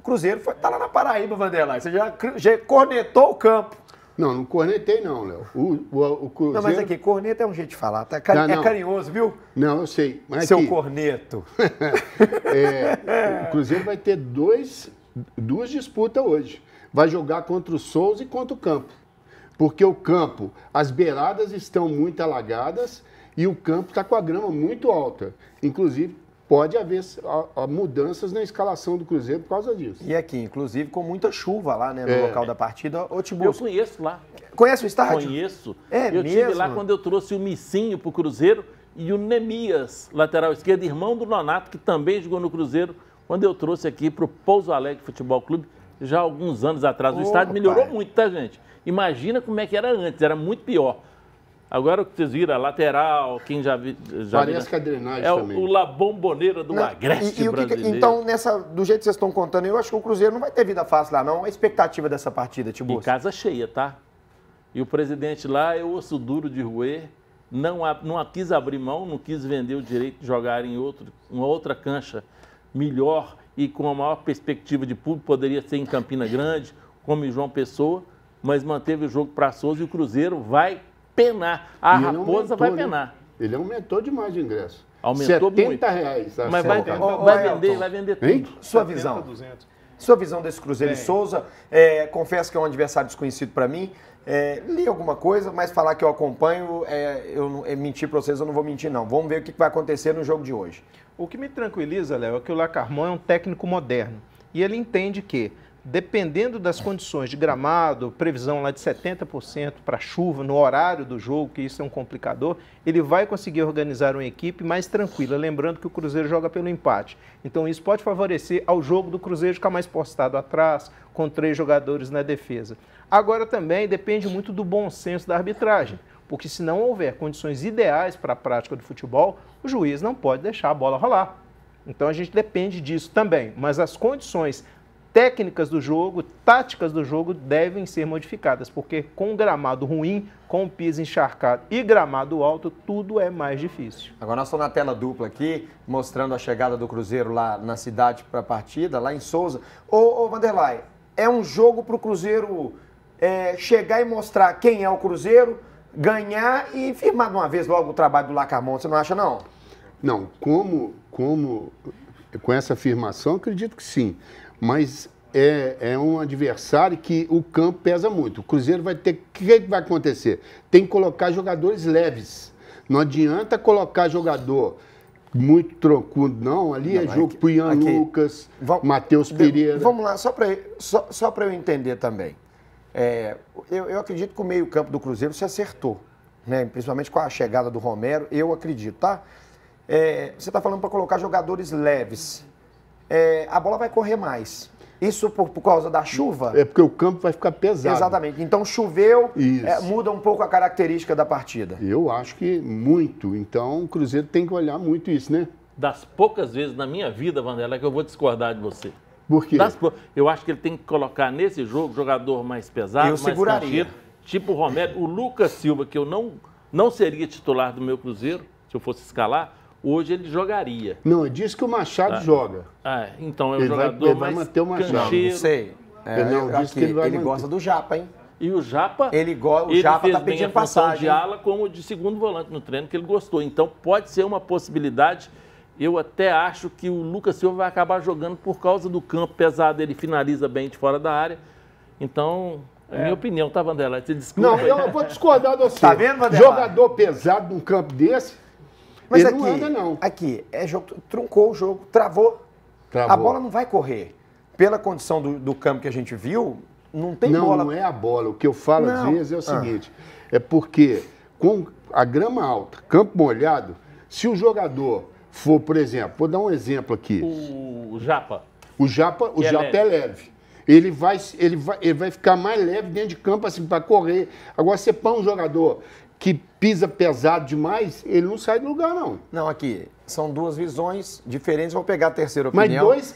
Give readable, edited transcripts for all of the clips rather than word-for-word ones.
Cruzeiro tá lá na Paraíba, Vanderlei. Você já cornetou o campo. Não, não cornetei não, Léo. O Cruzeiro... Não, mas aqui, corneta é um jeito de falar. Tá? É carinhoso, viu? Não, eu sei. Mas Seu aqui, corneto. o Cruzeiro vai ter duas disputas hoje. Vai jogar contra o Souza e contra o campo. Porque o campo, as beiradas estão muito alagadas e o campo está com a grama muito alta. Inclusive, pode haver mudanças na escalação do Cruzeiro por causa disso. E aqui, inclusive, com muita chuva lá, né, no local da partida. Ô, Eu conheço lá. Conhece o estádio? Conheço. É eu mesmo? tive lá quando eu trouxe o Missinho pro Cruzeiro e o Nemias, lateral esquerdo, irmão do Nonato, que também jogou no Cruzeiro, quando eu trouxe aqui pro Pouso Alegre Futebol Clube, já há alguns anos atrás. O estádio melhorou muito, tá, gente? Imagina como é que era antes, era muito pior. Agora o que vocês viram, a lateral, quem já viu... Parece que a drenagem é também. o La Bombonera do Agreste brasileiro. Então, do jeito que vocês estão contando, eu acho que o Cruzeiro não vai ter vida fácil lá, não. A expectativa dessa partida, Tiburcio? E casa cheia, tá? E o presidente lá é osso duro de roer, não quis abrir mão, não quis vender o direito de jogar em uma outra cancha melhor e com a maior perspectiva de público, poderia ser em Campina Grande, como em João Pessoa, mas manteve o jogo para Souza e o Cruzeiro vai penar. A Raposa vai penar. Ele aumentou demais o ingresso. Aumentou muito. R$70. Mas vai vender tudo. Sua visão. 200. Sua visão desse Cruzeiro e Souza, confesso que é um adversário desconhecido para mim. Li alguma coisa, mas falar que eu acompanho, mentir para vocês, eu não vou mentir, não. Vamos ver o que vai acontecer no jogo de hoje. O que me tranquiliza, Léo, é que o Lacarmon é um técnico moderno. E ele entende que, dependendo das condições de gramado, previsão lá de 70% para chuva, no horário do jogo, que isso é um complicador, ele vai conseguir organizar uma equipe mais tranquila, lembrando que o Cruzeiro joga pelo empate. Então isso pode favorecer ao jogo do Cruzeiro ficar mais postado atrás, com 3 jogadores na defesa. Agora também depende muito do bom senso da arbitragem, porque se não houver condições ideais para a prática do futebol, o juiz não pode deixar a bola rolar. Então a gente depende disso também, mas as condições técnicas do jogo, táticas do jogo devem ser modificadas, porque com gramado ruim, com piso encharcado e gramado alto, tudo é mais difícil. Agora nós estamos na tela dupla aqui, mostrando a chegada do Cruzeiro lá na cidade para a partida, lá em Souza. Ô Vanderlei, é um jogo para o Cruzeiro chegar e mostrar quem é o Cruzeiro, ganhar e firmar de uma vez logo o trabalho do Lacarmon, você não acha não? Não, com essa afirmação, acredito que sim. Mas é um adversário que o campo pesa muito. O Cruzeiro vai ter... O que vai acontecer? Tem que colocar jogadores leves. Não adianta colocar jogador muito troncudo, não. Ali é jogo pro Ian Lucas, Matheus Pereira. Vamos lá, só para eu entender também. Eu acredito que o meio-campo do Cruzeiro se acertou, né? Principalmente com a chegada do Romero, eu acredito, tá? Você está falando para colocar jogadores leves. A bola vai correr mais. Isso por causa da chuva? É porque o campo vai ficar pesado. Exatamente. Então choveu, muda um pouco a característica da partida. Eu acho que muito. Então o Cruzeiro tem que olhar muito isso, né? Das poucas vezes na minha vida, Vanderlei, que eu vou discordar de você. Por quê? Eu acho que ele tem que colocar nesse jogo jogador mais pesado, mais cancheiro, tipo o Romero. O Lucas Silva, que eu não seria titular do meu Cruzeiro, se eu fosse escalar, hoje ele jogaria. Não, eu disse que o Machado joga. Então é um ele jogador vai mais manter o Machado. Não sei. Ele gosta do Japa, hein? E o Japa, o Japa tá pedindo passagem de ala como de segundo volante no treino, que ele gostou. Então pode ser uma possibilidade. Eu até acho que o Lucas Silva vai acabar jogando por causa do campo pesado. Ele finaliza bem de fora da área. Então, é minha opinião, tá, Vanderlei? Você desculpa. Não, eu vou discordar de você. Tá vendo, Vanderlei? Jogador pesado num campo desse, mas ele não anda, não. Aqui, truncou o jogo, travou. A bola não vai correr. Pela condição do campo que a gente viu, não tem bola. Não é a bola. O que eu falo às vezes é o seguinte, é porque com a grama alta, campo molhado, se o jogador for, por exemplo, vou dar um exemplo aqui. O Japa. O Japa é leve. Ele vai ficar mais leve dentro de campo assim, para correr. Agora, você põe um jogador que pisa pesado demais, ele não sai do lugar, não. Não, aqui, são duas visões diferentes, vou pegar a terceira opinião. Mas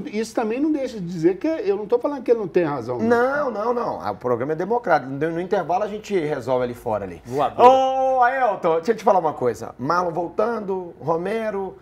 isso também não deixa de dizer que eu não estou falando que ele não tem razão. Não. O programa é democrático. No intervalo a gente resolve ali fora ali. Voador. Ailton, deixa eu te falar uma coisa. Marlon voltando, Romero,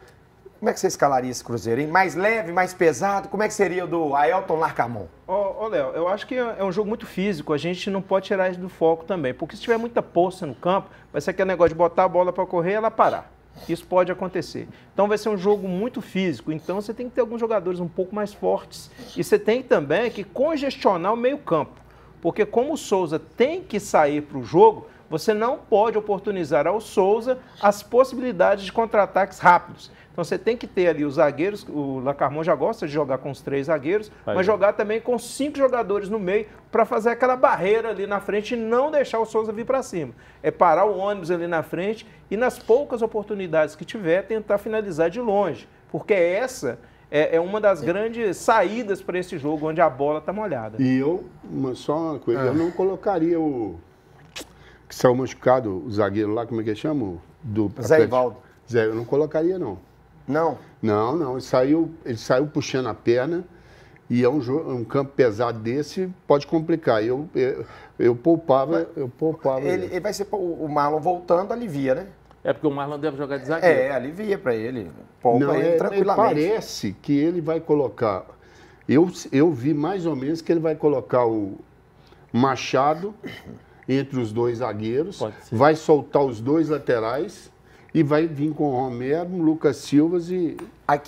Como é que você escalaria esse Cruzeiro, hein? Mais leve, mais pesado? Como é que seria o do Ailton Larcamon? Ô, Léo, eu acho que é um jogo muito físico, a gente não pode tirar isso do foco também, porque se tiver muita poça no campo, vai ser aquele negócio de botar a bola para correr e ela parar. Isso pode acontecer. Então vai ser um jogo muito físico, então você tem que ter alguns jogadores um pouco mais fortes e você tem também que congestionar o meio campo, porque como o Souza tem que sair para o jogo, você não pode oportunizar ao Souza as possibilidades de contra-ataques rápidos. Então você tem que ter ali os zagueiros, o Larcamon já gosta de jogar com os 3 zagueiros, mas jogar também com 5 jogadores no meio para fazer aquela barreira ali na frente e não deixar o Souza vir para cima. É parar o ônibus ali na frente e nas poucas oportunidades que tiver, tentar finalizar de longe, porque essa é uma das grandes saídas para esse jogo, onde a bola está molhada. E só uma coisa, eu não colocaria o que saiu machucado, o zagueiro lá, como é que chama? Zé Ivaldo. Zé, eu não colocaria, não. Não? Não. Ele saiu puxando a perna e um campo pesado desse pode complicar. Eu poupava Ele vai ser o Marlon voltando, alivia, né? É porque o Marlon deve jogar de zagueiro. Alivia para ele. Poupa não, ele tranquilamente. Parece que ele vai colocar... Eu vi mais ou menos que ele vai colocar o Machado entre os 2 zagueiros, vai soltar os 2 laterais e vai vir com o Romero, Lucas Silva e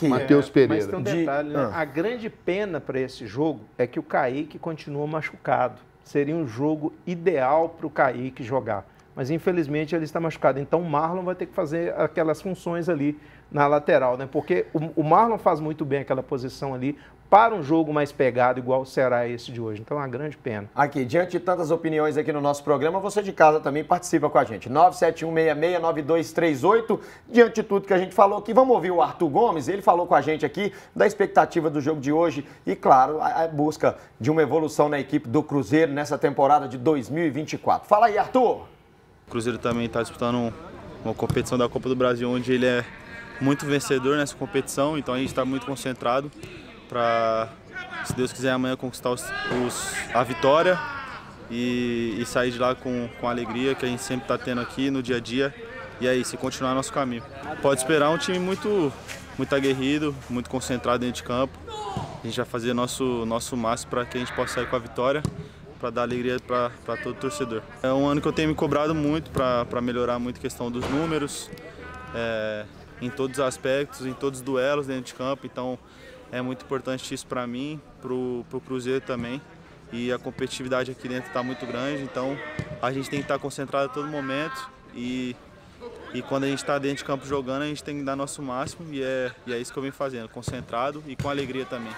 Matheus Pereira. Mas tem um detalhe, né? A grande pena para esse jogo é que o Kaique continua machucado. Seria um jogo ideal para o Kaique jogar. Mas infelizmente ele está machucado. Então o Marlon vai ter que fazer aquelas funções ali na lateral, né? Porque o Marlon faz muito bem aquela posição ali para um jogo mais pegado, igual será esse de hoje. Então é uma grande pena. Aqui, diante de tantas opiniões aqui no nosso programa, você de casa também participa com a gente. 971669238. Diante de tudo que a gente falou aqui, vamos ouvir o Arthur Gomes. Ele falou com a gente aqui da expectativa do jogo de hoje e, claro, a busca de uma evolução na equipe do Cruzeiro nessa temporada de 2024. Fala aí, Arthur! O Cruzeiro também está disputando uma competição da Copa do Brasil, onde ele é muito vencedor nessa competição, então a gente está muito concentrado para, se Deus quiser, amanhã conquistar a vitória e sair de lá com a alegria que a gente sempre está tendo aqui no dia a dia e é isso, continuar nosso caminho. Pode esperar um time muito aguerrido, muito concentrado dentro de campo. A gente vai fazer nosso máximo para que a gente possa sair com a vitória, para dar alegria para todo torcedor. É um ano que eu tenho me cobrado muito para melhorar muito a questão dos números, em todos os aspectos, em todos os duelos dentro de campo, então é muito importante isso para mim, para o Cruzeiro também, e a competitividade aqui dentro está muito grande, então a gente tem que estar concentrado a todo momento e quando a gente está dentro de campo jogando, a gente tem que dar nosso máximo e é isso que eu venho fazendo, concentrado e com alegria também.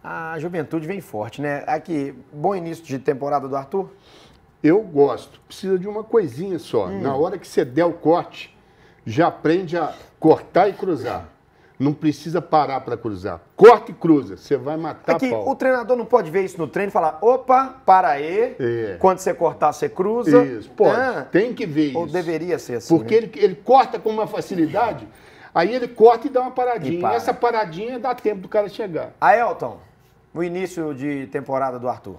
A juventude vem forte, né? Aqui, bom início de temporada do Arthur? Eu gosto. Precisa de uma coisinha só. Na hora que você der o corte, já aprende a cortar e cruzar. Não precisa parar para cruzar. Corta e cruza. Você vai matar aqui, a pau. O treinador não pode ver isso no treino e falar, opa, para aí. Quando você cortar, você cruza. Isso, pode. Tem que ver isso. Ou deveria ser assim, porque né? ele corta com uma facilidade, aí ele corta e dá uma paradinha. E essa paradinha dá tempo do cara chegar. Ailton, o início de temporada do Arthur.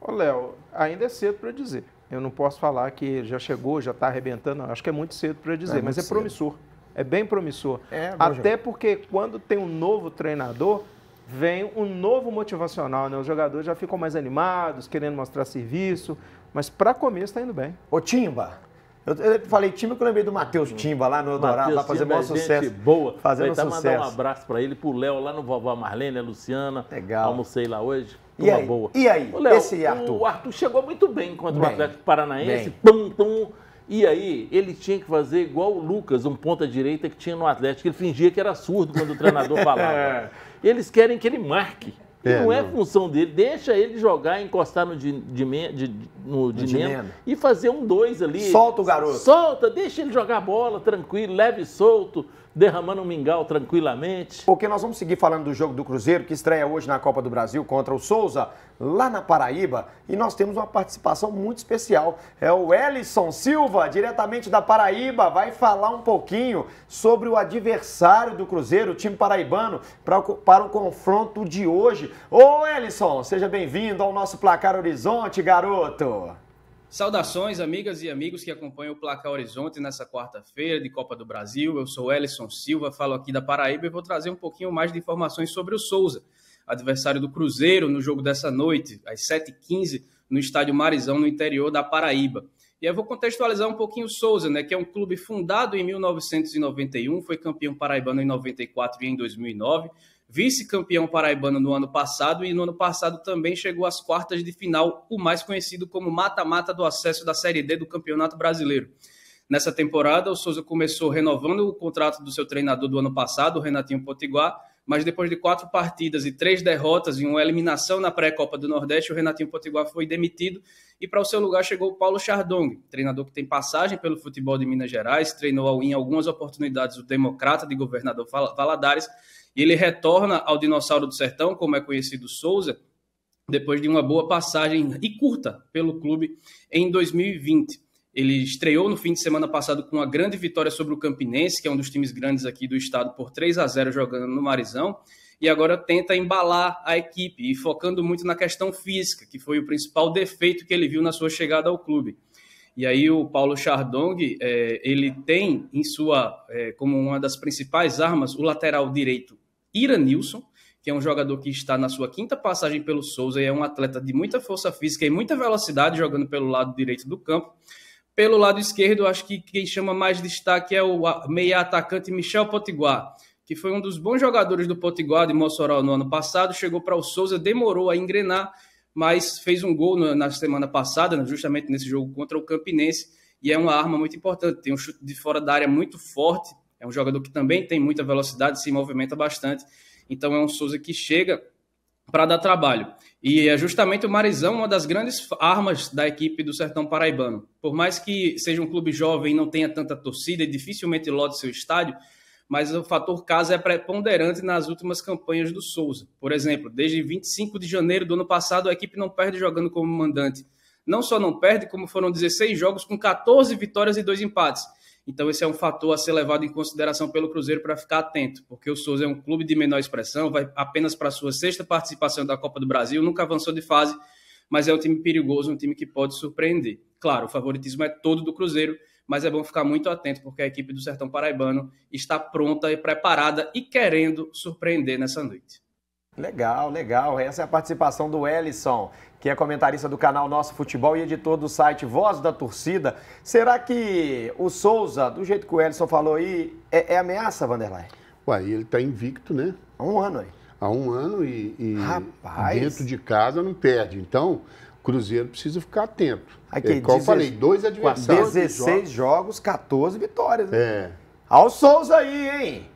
Ô, Léo, ainda é cedo para dizer. Eu não posso falar que ele já chegou, já está arrebentando. Acho que é muito cedo para dizer, mas é promissor. É bem promissor. Até porque quando tem um novo treinador, vem um novo motivacional, né? Os jogadores já ficam mais animados, querendo mostrar serviço, mas para começo está indo bem. Ô, Timba, eu falei Timba que eu lembrei do Matheus Timba lá no Eldorado, lá fazendo maior sucesso. Gente boa. Fazendo sucesso. Mandar um abraço para ele, pro Léo lá no Vovó Marlene, a Luciana. Legal. Almocei lá hoje. E aí? Boa. E aí? Léo, Esse Arthur? O Arthur chegou muito bem contra o Atlético Paranaense. Pum. E aí, ele tinha que fazer igual o Lucas, um ponta-direita que tinha no Atlético. Ele fingia que era surdo quando o treinador falava. Eles querem que ele marque. Não é função dele. Deixa ele jogar, encostar no Dineno e fazer 1-2 ali. Solta o garoto. Solta, deixa ele jogar a bola tranquilo, leve e solto, derramando um mingau tranquilamente. Porque nós vamos seguir falando do jogo do Cruzeiro, que estreia hoje na Copa do Brasil contra o Souza, lá na Paraíba. E nós temos uma participação muito especial. É o Ellison Silva, diretamente da Paraíba, vai falar um pouquinho sobre o adversário do Cruzeiro, o time paraibano, para o confronto de hoje. Ô, Ellison, seja bem-vindo ao nosso Placar Horizonte, garoto. Saudações, amigas e amigos que acompanham o Placar Horizonte nessa quarta-feira de Copa do Brasil. Eu sou Elison Silva, falo aqui da Paraíba e vou trazer um pouquinho mais de informações sobre o Souza, adversário do Cruzeiro no jogo dessa noite, às 7h15, no estádio Marizão, no interior da Paraíba. E eu vou contextualizar um pouquinho o Souza, né, que é um clube fundado em 1991, foi campeão paraibano em 94 e em 2009, vice-campeão paraibano no ano passado e no ano passado também chegou às quartas de final, o mais conhecido como mata-mata do acesso da Série D do Campeonato Brasileiro. Nessa temporada, o Souza começou renovando o contrato do seu treinador do ano passado, o Renatinho Potiguar, mas depois de 4 partidas e 3 derrotas e uma eliminação na pré-Copa do Nordeste, o Renatinho Potiguar foi demitido e para o seu lugar chegou o Paulo Chardong, treinador que tem passagem pelo futebol de Minas Gerais, treinou em algumas oportunidades o Democrata de Governador Valadares, e ele retorna ao Dinossauro do Sertão, como é conhecido o Souza, depois de uma boa passagem e curta pelo clube em 2020. Ele estreou no fim de semana passado com uma grande vitória sobre o Campinense, que é um dos times grandes aqui do estado, por 3-0 jogando no Marizão, e agora tenta embalar a equipe, e focando muito na questão física, que foi o principal defeito que ele viu na sua chegada ao clube. E aí o Paulo Chardong, ele tem em como uma das principais armas o lateral direito Iranilson, que é um jogador que está na sua 5ª passagem pelo Souza e é um atleta de muita força física e muita velocidade jogando pelo lado direito do campo. Pelo lado esquerdo, acho que quem chama mais destaque é o meia atacante Michel Potiguar, que foi um dos bons jogadores do Potiguar de Mossoró no ano passado, chegou para o Souza, demorou a engrenar, mas fez um gol na semana passada, justamente nesse jogo contra o Campinense, e é uma arma muito importante, tem um chute de fora da área muito forte, é um jogador que também tem muita velocidade, se movimenta bastante, então é um Souza que chega para dar trabalho. E é justamente o Marizão uma das grandes armas da equipe do Sertão Paraibano. Por mais que seja um clube jovem e não tenha tanta torcida e dificilmente lote seu estádio, mas o fator casa é preponderante nas últimas campanhas do Souza. Por exemplo, desde 25 de janeiro do ano passado, a equipe não perde jogando como mandante. Não só não perde, como foram 16 jogos com 14 vitórias e 2 empates. Então esse é um fator a ser levado em consideração pelo Cruzeiro para ficar atento, porque o Souza é um clube de menor expressão, vai apenas para a sua 6ª participação da Copa do Brasil, nunca avançou de fase, mas é um time perigoso, um time que pode surpreender. Claro, o favoritismo é todo do Cruzeiro, mas é bom ficar muito atento, porque a equipe do Sertão Paraibano está pronta e preparada e querendo surpreender nessa noite. Legal, legal. Essa é a participação do Elison, que é comentarista do canal Nosso Futebol e editor do site Voz da Torcida. Será que o Souza, do jeito que o Elison falou aí, é ameaça, Vanderlei? Ué, ele está invicto, né? Há um ano aí. Há um ano e Rapaz, dentro de casa não perde. Então, o Cruzeiro precisa ficar atento. Aqui, Como eu falei, 2 adversários. 16 jogos, 14 vitórias. Né? É. Olha o Souza aí, hein?